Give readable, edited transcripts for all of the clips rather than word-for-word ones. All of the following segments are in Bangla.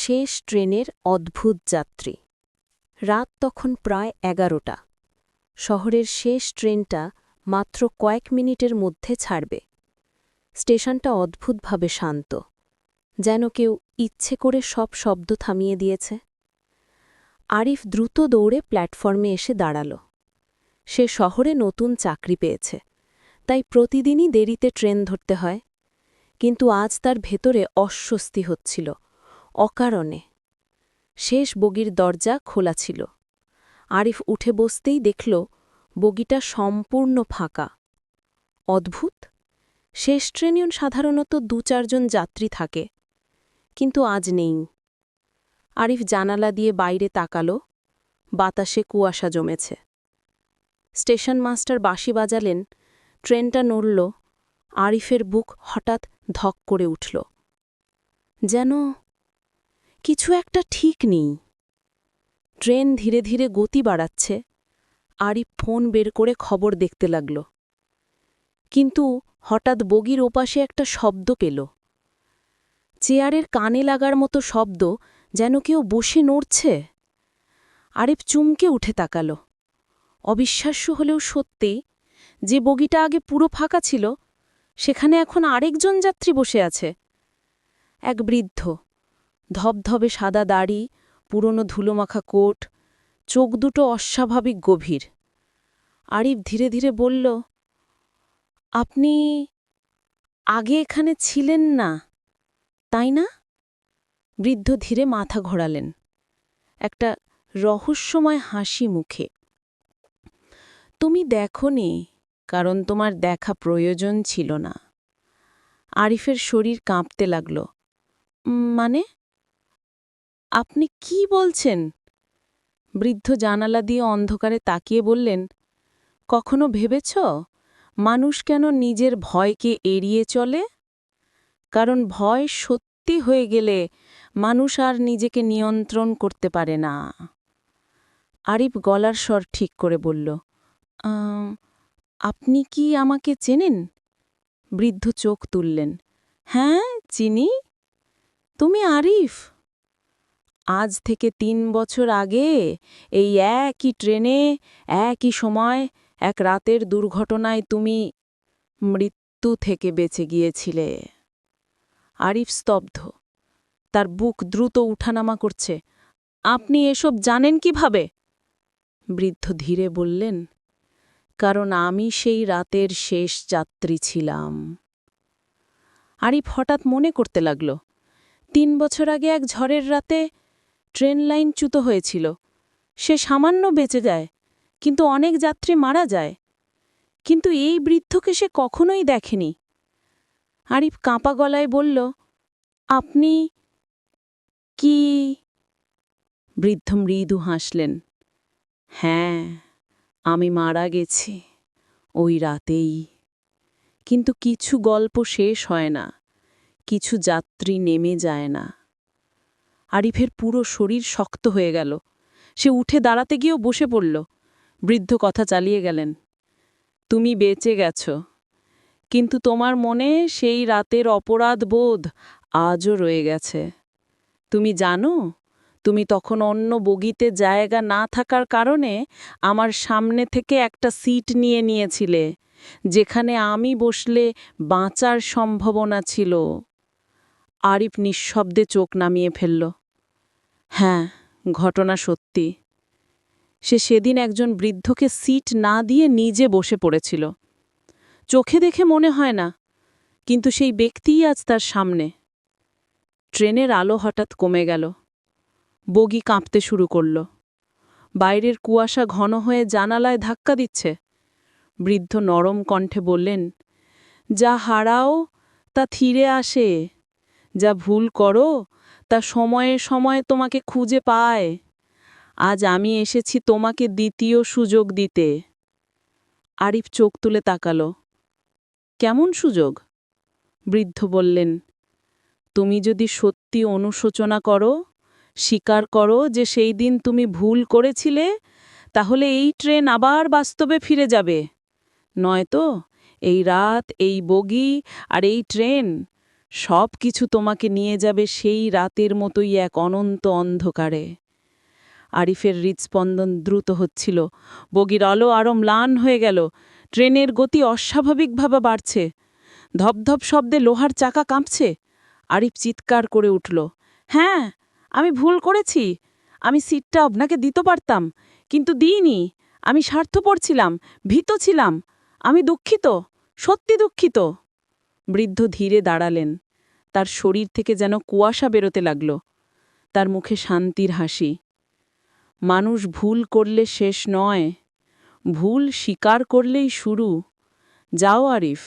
শেষ ট্রেনের অদ্ভুত যাত্রী। রাত তখন প্রায় ১১টা। শহরের শেষ ট্রেনটা মাত্র কয়েক মিনিটের মধ্যে ছাড়বে। স্টেশনটা অদ্ভুতভাবে শান্ত, যেন কেউ ইচ্ছে করে সব শব্দ থামিয়ে দিয়েছে। আরিফ দ্রুত দৌড়ে প্ল্যাটফর্মে এসে দাঁড়াল। সে শহরে নতুন চাকরি পেয়েছে, তাই প্রতিদিনই দেরিতে ট্রেন ধরতে হয়। কিন্তু আজ তার ভেতরে অস্বস্তি হচ্ছিল, অকারণে। শেষ বগির দরজা খোলা ছিল। আরিফ উঠে বসতেই দেখল বগিটা সম্পূর্ণ ফাঁকা। অদ্ভুত, শেষ ট্রেনে সাধারণত ২-৪ জন যাত্রী থাকে, কিন্তু আজ নেই। আরিফ জানালা দিয়ে বাইরে তাকাল। বাতাসে কুয়াশা জমেছে। স্টেশন মাস্টার বাঁশি বাজালেন। ট্রেনটা নড়ল। আরিফের বুক হঠাৎ ধক করে উঠল। যেন কিছু একটা ঠিক নেই। ট্রেন ধীরে ধীরে গতি বাড়াচ্ছে। আরিফ ফোন বের করে খবর দেখতে লাগল। কিন্তু হঠাৎ বগির ওপাশে একটা শব্দ পেল। চেয়ারের কানে লাগার মতো শব্দ, যেন কেউ বসে নড়ছে। আরিফ চমকে উঠে তাকাল। অবিশ্বাস্য হলেও সত্যি, যে বগিটা আগে পুরো ফাঁকা ছিল, সেখানে এখন আরেকজন যাত্রী বসে আছে। এক বৃদ্ধ, ধবধবে সাদা দাড়ি, পুরনো ধুলোমাখা কোট, চোখ দুটো অস্বাভাবিক গভীর। আরিফ ধীরে ধীরে বলল, আপনি আগে এখানে ছিলেন না, তাই না? বৃদ্ধ ধীরে মাথা ঘোরালেন, একটা রহস্যময় হাসি মুখে। তুমি দেখোনি, কারণ তোমার দেখা প্রয়োজন ছিল না। আরিফের শরীর কাঁপতে লাগল। মানে? আপনি কি বলছেন? বৃদ্ধ জানালা দিয়ে অন্ধকারে তাকিয়ে বললেন, কখনো ভেবেছ মানুষ কেন নিজের ভয়কে এড়িয়ে চলে? কারণ ভয় সত্যি হয়ে গেলে মানুষ আর নিজেকে নিয়ন্ত্রণ করতে পারে না। আরিফ গলার স্বর ঠিক করে বলল, আপনি কি আমাকে চেনেন? বৃদ্ধ চোখ তুললেন। হ্যাঁ, চিনি। তুমি আরিফ। আজ থেকে ৩ বছর আগে এই একই ট্রেনে, একই সময়, এক রাতের দুর্ঘটনায় তুমি মৃত্যু থেকে বেঁচে গিয়েছিলে। আরিফ স্তব্ধ, তার বুক দ্রুত উঠানামা করছে। আপনি এসব জানেন কিভাবে? বৃদ্ধ ধীরে বললেন, কারণ আমি সেই রাতের শেষ যাত্রী ছিলাম। আরিফ হঠাৎ মনে করতে লাগল, ৩ বছর আগে এক ঝড়ের রাতে ট্রেন লাইন চ্যুত হয়েছিল। সে সামান্য বেঁচে যায়, কিন্তু অনেক যাত্রী মারা যায়। কিন্তু এই বৃদ্ধকে সে কখনোই দেখেনি। আরিফ কাঁপা গলায় বলল, আপনি কি? বৃদ্ধ মৃদু হাসলেন। হ্যাঁ, আমি মারা গেছি ওই রাতেই। কিন্তু কিছু গল্প শেষ হয় না, কিছু যাত্রী নেমে যায় না। আরিফের পুরো শরীর শক্ত হয়ে গেল। সে উঠে দাঁড়াতে গিয়েও বসে পড়ল। বৃদ্ধ কথা চালিয়ে গেলেন, তুমি বেঁচে গেছ, কিন্তু তোমার মনে সেই রাতের অপরাধ বোধ আজও রয়ে গেছে। তুমি জানো, তুমি তখন অন্য বগিতে জায়গা না থাকার কারণে আমার সামনে থেকে একটা সিট নিয়ে নিয়েছিলে, যেখানে আমি বসলে বাঁচার সম্ভাবনা ছিল। আরিফ নিঃশব্দে চোখ নামিয়ে ফেলল। হ্যাঁ, ঘটনা সত্যি। সে সেদিন একজন বৃদ্ধকে সিট না দিয়ে নিজে বসে পড়েছিল। চোখে দেখে মনে হয় না, কিন্তু সেই ব্যক্তিই আজ তার সামনে। ট্রেনের আলো হঠাৎ কমে গেল। বগি কাঁপতে শুরু করল। বাইরের কুয়াশা ঘন হয়ে জানালায় ধাক্কা দিচ্ছে। বৃদ্ধ নরম কণ্ঠে বললেন, যা হারাও তা ফিরে আসে, যা ভুল করো তা সময়ে সময়ে তোমাকে খুঁজে পায়। আজ আমি এসেছি তোমাকে দ্বিতীয় সুযোগ দিতে। আরিফ চোখ তুলে তাকাল। কেমন সুযোগ? বৃদ্ধ বললেন, তুমি যদি সত্যি অনুশোচনা করো, স্বীকার করো যে সেই দিন তুমি ভুল করেছিলে, তাহলে এই ট্রেন আবার বাস্তবে ফিরে যাবে। নয়তো এই রাত, এই বগি আর এই ট্রেন সব কিছু তোমাকে নিয়ে যাবে সেই রাতের মতোই এক অনন্ত অন্ধকারে। আরিফের হৃৎস্পন্দন দ্রুত হচ্ছিল, বগির আলো আরও ম্লান হয়ে গেল, ট্রেনের গতি অস্বাভাবিকভাবে বাড়ছে, ধপধপ শব্দে লোহার চাকা কাঁপছে। আরিফ চিৎকার করে উঠল, হ্যাঁ, আমি ভুল করেছি, আমি সিটটা আপনাকে দিতে পারতাম, কিন্তু দিইনি। আমি স্বার্থপর ছিলাম, ভীত ছিলাম, আমি দুঃখিত, সত্যি দুঃখিত। বৃদ্ধ ধীরে দাঁড়ালেন, তার শরীর থেকে যেন কুয়াশা বেরোতে লাগল, তার মুখে শান্তির হাসি। মানুষ ভুল করলে শেষ নয়, ভুল স্বীকার করলেই শুরু। যাও আরিফ,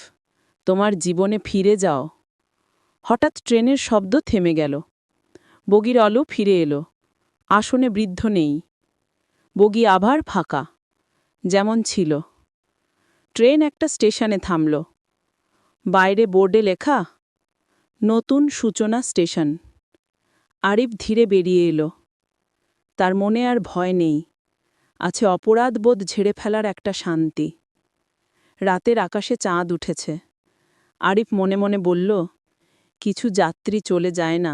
তোমার জীবনে ফিরে যাও। হঠাৎ ট্রেনের শব্দ থেমে গেল, বগির আলো ফিরে এলো, আসনে বৃদ্ধ নেই, বগি আবার ফাঁকা, যেমন ছিল। ট্রেন একটা স্টেশনে থামল, বাইরে বোর্ডে লেখা, নতুন সূচনা স্টেশন। আরিফ ধীরে বেরিয়ে এলো, তার মনে আর ভয় নেই, আছে অপরাধবোধ ঝেড়ে ফেলার একটা শান্তি। রাতের আকাশে চাঁদ উঠেছে। আরিফ মনে মনে বলল, কিছু যাত্রী চলে যায় না,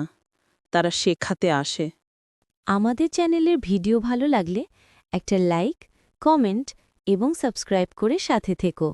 তারা শেখাতে আসে। আমাদের চ্যানেলের ভিডিও ভালো লাগলে একটা লাইক, কমেন্ট এবং সাবস্ক্রাইব করে সাথে থেকো।